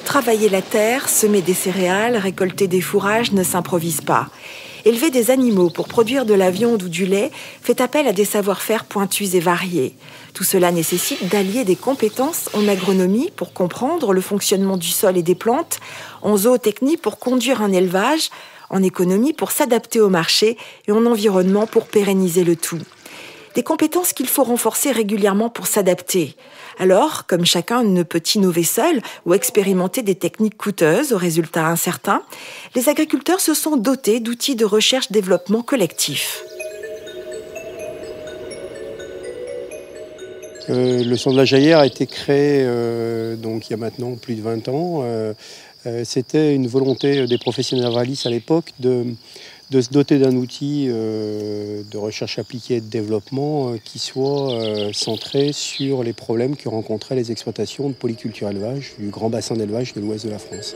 Travailler la terre, semer des céréales, récolter des fourrages ne s'improvise pas. Élever des animaux pour produire de la viande ou du lait fait appel à des savoir-faire pointus et variés. Tout cela nécessite d'allier des compétences en agronomie pour comprendre le fonctionnement du sol et des plantes, en zootechnie pour conduire un élevage, en économie pour s'adapter au marché et en environnement pour pérenniser le tout. Des compétences qu'il faut renforcer régulièrement pour s'adapter. Alors, comme chacun ne peut innover seul ou expérimenter des techniques coûteuses aux résultats incertains, les agriculteurs se sont dotés d'outils de recherche-développement collectif. Le Centre de la Jaillère a été créé donc, il y a maintenant plus de 20 ans. C'était une volonté des professionnels agraristes à l'époque de se doter d'un outil de recherche appliquée et de développement qui soit centré sur les problèmes que rencontraient les exploitations de polyculture élevage du grand bassin d'élevage de l'ouest de la France.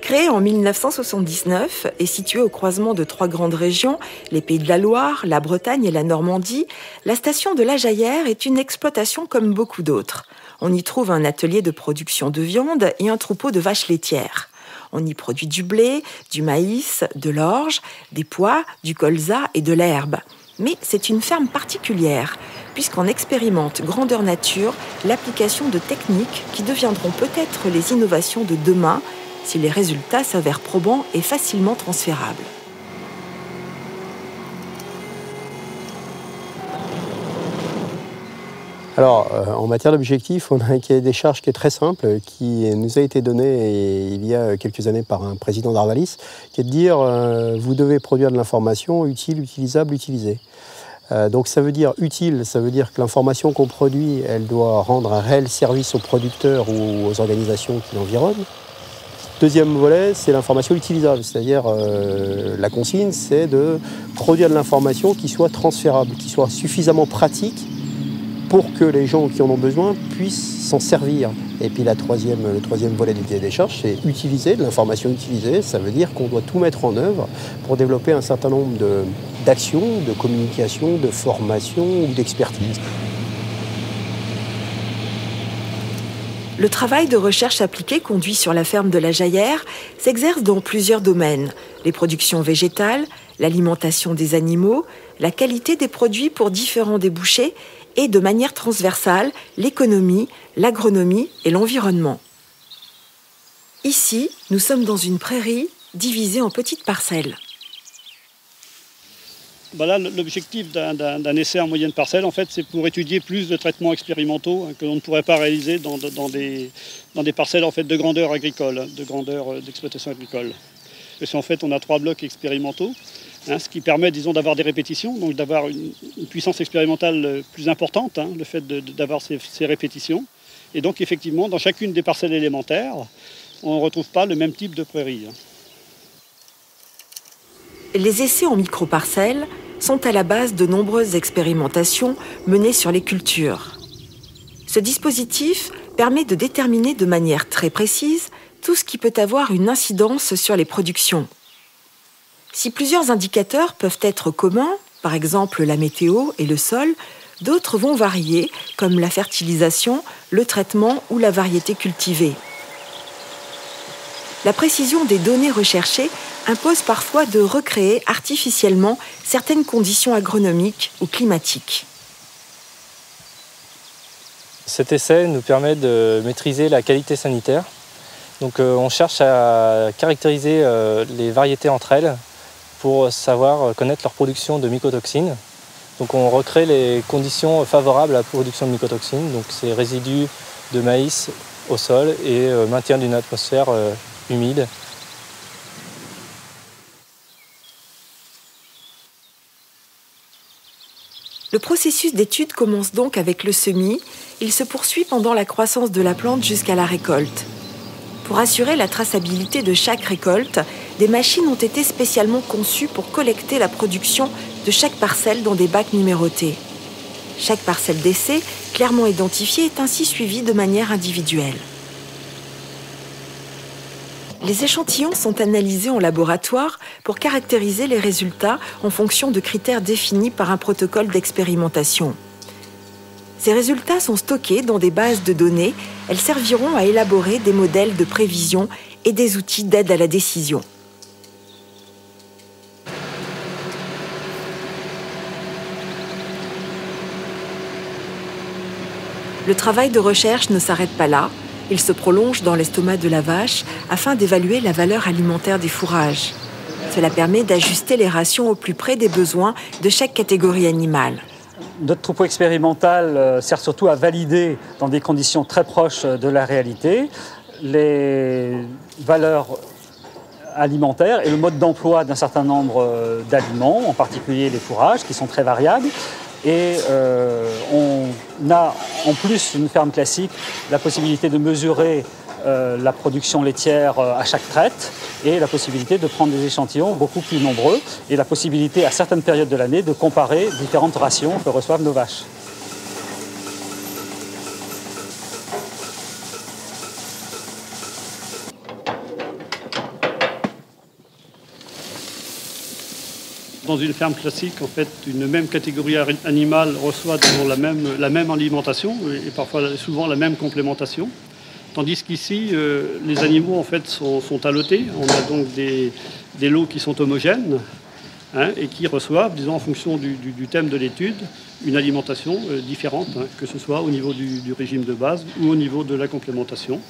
Créée en 1979 et située au croisement de 3 grandes régions, les Pays de la Loire, la Bretagne et la Normandie, la station de la Jaillère est une exploitation comme beaucoup d'autres. On y trouve un atelier de production de viande et un troupeau de vaches laitières. On y produit du blé, du maïs, de l'orge, des pois, du colza et de l'herbe. Mais c'est une ferme particulière, puisqu'on expérimente grandeur nature l'application de techniques qui deviendront peut-être les innovations de demain, si les résultats s'avèrent probants et facilement transférables. Alors, en matière d'objectifs, on a un cahier des charges qui est très simple, qui nous a été donné il y a quelques années par un président d'Arvalis, qui est de dire vous devez produire de l'information utile, utilisable, utilisée. Donc ça veut dire utile, ça veut dire que l'information qu'on produit, elle doit rendre un réel service aux producteurs ou aux organisations qui l'environnent. Deuxième volet, c'est l'information utilisable, c'est-à-dire la consigne, c'est de produire de l'information qui soit transférable, qui soit suffisamment pratique pour que les gens qui en ont besoin puissent s'en servir. Et puis le troisième volet du cahier des charges, c'est utiliser, de l'information utilisée, ça veut dire qu'on doit tout mettre en œuvre pour développer un certain nombre d'actions, de communication, de formation ou d'expertise. Le travail de recherche appliquée conduit sur la ferme de la Jaillère s'exerce dans plusieurs domaines. Les productions végétales, l'alimentation des animaux, la qualité des produits pour différents débouchés et, de manière transversale, l'économie, l'agronomie et l'environnement. Ici, nous sommes dans une prairie divisée en petites parcelles. Là, l'objectif d'un essai en moyenne parcelle, en fait, c'est pour étudier plus de traitements expérimentaux que l'on ne pourrait pas réaliser dans des parcelles en fait, de grandeur agricole, de grandeur d'exploitation agricole. Parce qu'en fait, on a 3 blocs expérimentaux, ce qui permet, disons, d'avoir des répétitions, donc d'avoir une puissance expérimentale plus importante, le fait d'avoir ces répétitions. Et donc, effectivement, dans chacune des parcelles élémentaires, on ne retrouve pas le même type de prairie. Les essais en micro-parcelles sont à la base de nombreuses expérimentations menées sur les cultures. Ce dispositif permet de déterminer de manière très précise tout ce qui peut avoir une incidence sur les productions. Si plusieurs indicateurs peuvent être communs, par exemple la météo et le sol, d'autres vont varier, comme la fertilisation, le traitement ou la variété cultivée. La précision des données recherchées impose parfois de recréer artificiellement certaines conditions agronomiques ou climatiques. Cet essai nous permet de maîtriser la qualité sanitaire. Donc, on cherche à caractériser les variétés entre elles pour savoir connaître leur production de mycotoxines. Donc, on recrée les conditions favorables à la production de mycotoxines, donc ces résidus de maïs au sol et maintien d'une atmosphère humide. Le processus d'étude commence donc avec le semis. Il se poursuit pendant la croissance de la plante jusqu'à la récolte. Pour assurer la traçabilité de chaque récolte, des machines ont été spécialement conçues pour collecter la production de chaque parcelle dans des bacs numérotés. Chaque parcelle d'essai, clairement identifiée, est ainsi suivie de manière individuelle. Les échantillons sont analysés en laboratoire pour caractériser les résultats en fonction de critères définis par un protocole d'expérimentation. Ces résultats sont stockés dans des bases de données. Elles serviront à élaborer des modèles de prévision et des outils d'aide à la décision. Le travail de recherche ne s'arrête pas là. Il se prolonge dans l'estomac de la vache afin d'évaluer la valeur alimentaire des fourrages. Cela permet d'ajuster les rations au plus près des besoins de chaque catégorie animale. Notre troupeau expérimental sert surtout à valider, dans des conditions très proches de la réalité, les valeurs alimentaires et le mode d'emploi d'un certain nombre d'aliments, en particulier les fourrages, qui sont très variables. Et on a, en plus d'une ferme classique, la possibilité de mesurer la production laitière à chaque traite et la possibilité de prendre des échantillons beaucoup plus nombreux et la possibilité, à certaines périodes de l'année, de comparer différentes rations que reçoivent nos vaches. Dans une ferme classique, en fait, une même catégorie animale reçoit toujours la même alimentation et parfois souvent la même complémentation. Tandis qu'ici, les animaux en fait, sont allotés. On a donc des lots qui sont homogènes et qui reçoivent, disons, en fonction du thème de l'étude, une alimentation différente, que ce soit au niveau du régime de base ou au niveau de la complémentation.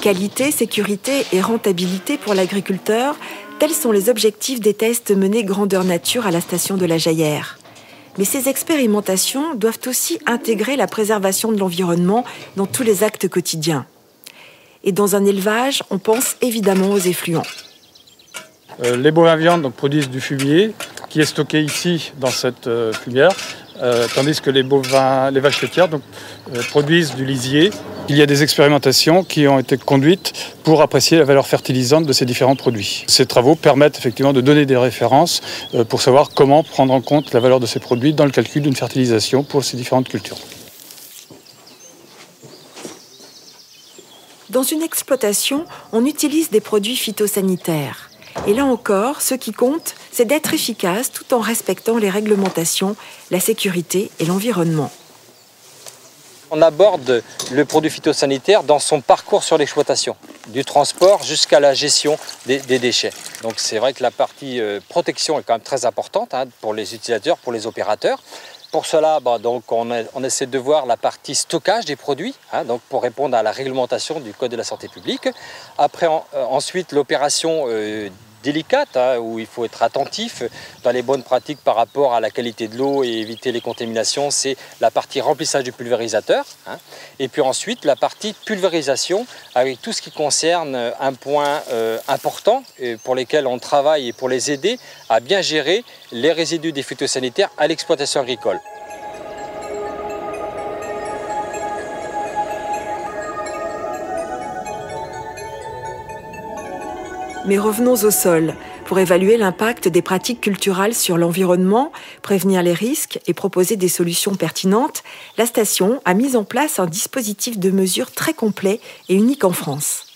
Qualité, sécurité et rentabilité pour l'agriculteur, tels sont les objectifs des tests menés grandeur nature à la station de la Jaillère. Mais ces expérimentations doivent aussi intégrer la préservation de l'environnement dans tous les actes quotidiens. Et dans un élevage, on pense évidemment aux effluents. Les bovins viande donc, produisent du fumier qui est stocké ici dans cette fumière, tandis que les vaches laitières donc, produisent du lisier. Il y a des expérimentations qui ont été conduites pour apprécier la valeur fertilisante de ces différents produits. Ces travaux permettent effectivement de donner des références pour savoir comment prendre en compte la valeur de ces produits dans le calcul d'une fertilisation pour ces différentes cultures. Dans une exploitation, on utilise des produits phytosanitaires. Et là encore, ce qui compte, c'est d'être efficace tout en respectant les réglementations, la sécurité et l'environnement. On aborde le produit phytosanitaire dans son parcours sur l'exploitation, du transport jusqu'à la gestion des déchets. Donc c'est vrai que la partie protection est quand même très importante pour les utilisateurs, pour les opérateurs. Pour cela, donc, on essaie de voir la partie stockage des produits, donc pour répondre à la réglementation du Code de la santé publique. Après, ensuite, l'opération délicate, où il faut être attentif dans les bonnes pratiques par rapport à la qualité de l'eau et éviter les contaminations, c'est la partie remplissage du pulvérisateur. Et puis ensuite, la partie pulvérisation avec tout ce qui concerne un point important pour lesquels on travaille et pour les aider à bien gérer les résidus des phytosanitaires à l'exploitation agricole. Mais revenons au sol. Pour évaluer l'impact des pratiques culturales sur l'environnement, prévenir les risques et proposer des solutions pertinentes, la station a mis en place un dispositif de mesure très complet et unique en France.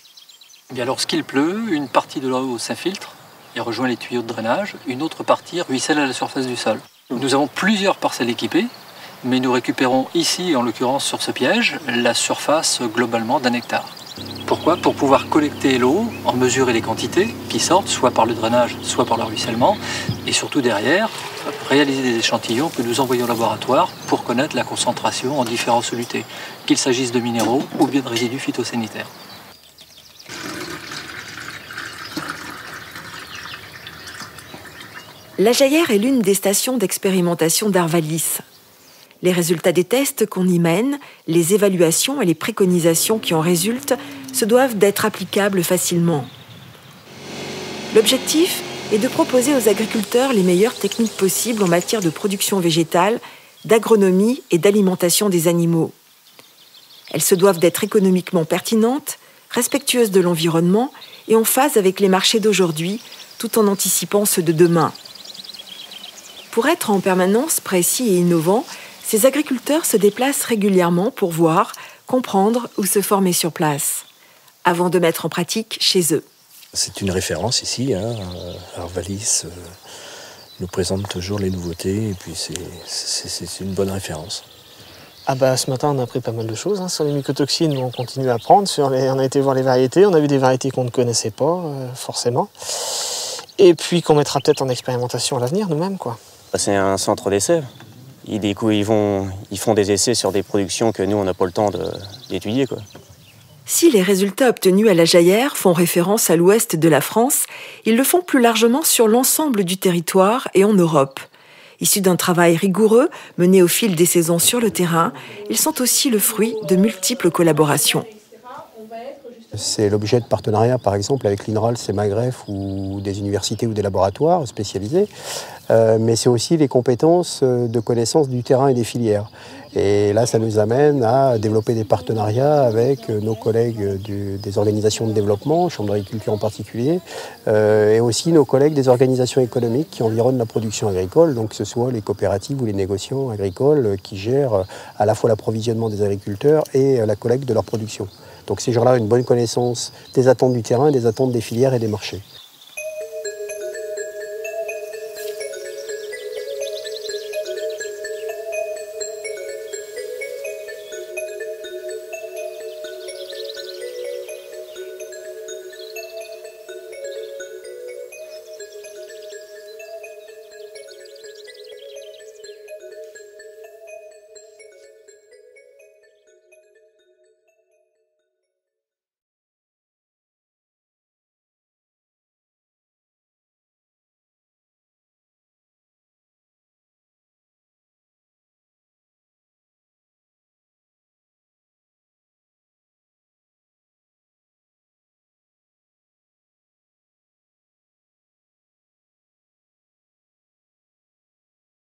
Bien, lorsqu'il pleut, une partie de l'eau s'infiltre et rejoint les tuyaux de drainage, une autre partie ruisselle à la surface du sol. Nous avons plusieurs parcelles équipées, mais nous récupérons ici, en l'occurrence sur ce piège, la surface globalement d'1 hectare. Pourquoi ? Pour pouvoir collecter l'eau, en mesurer les quantités qui sortent, soit par le drainage, soit par le ruissellement, et surtout derrière, réaliser des échantillons que nous envoyons au laboratoire pour connaître la concentration en différents solutés, qu'il s'agisse de minéraux ou bien de résidus phytosanitaires. La Jaillère est l'une des stations d'expérimentation d'Arvalis. Les résultats des tests qu'on y mène, les évaluations et les préconisations qui en résultent se doivent d'être applicables facilement. L'objectif est de proposer aux agriculteurs les meilleures techniques possibles en matière de production végétale, d'agronomie et d'alimentation des animaux. Elles se doivent d'être économiquement pertinentes, respectueuses de l'environnement et en phase avec les marchés d'aujourd'hui, tout en anticipant ceux de demain. Pour être en permanence précis et innovants, ces agriculteurs se déplacent régulièrement pour voir, comprendre ou se former sur place, avant de mettre en pratique chez eux. C'est une référence ici, Arvalis nous présente toujours les nouveautés et puis c'est une bonne référence. Ce matin on a appris pas mal de choses sur les mycotoxines, on continue à apprendre, on a été voir les variétés, on a vu des variétés qu'on ne connaissait pas forcément, et puis qu'on mettra peut-être en expérimentation à l'avenir nous-mêmes, quoi. C'est un centre d'essai. Ils font des essais sur des productions que nous on n'a pas le temps d'étudier, quoi. Si les résultats obtenus à la Jaillère font référence à l'ouest de la France, ils le font plus largement sur l'ensemble du territoire et en Europe. Issus d'un travail rigoureux, mené au fil des saisons sur le terrain, ils sont aussi le fruit de multiples collaborations. C'est l'objet de partenariats, par exemple, avec l'INRAL, CEMAGREF ou des universités ou des laboratoires spécialisés. Mais c'est aussi les compétences de connaissance du terrain et des filières. Et là, ça nous amène à développer des partenariats avec nos collègues des organisations de développement, Chambre d'agriculture en particulier, et aussi nos collègues des organisations économiques qui environnent la production agricole, donc que ce soit les coopératives ou les négociants agricoles qui gèrent à la fois l'approvisionnement des agriculteurs et la collecte de leur production. Donc ces gens-là ont une bonne connaissance des attentes du terrain, des attentes des filières et des marchés.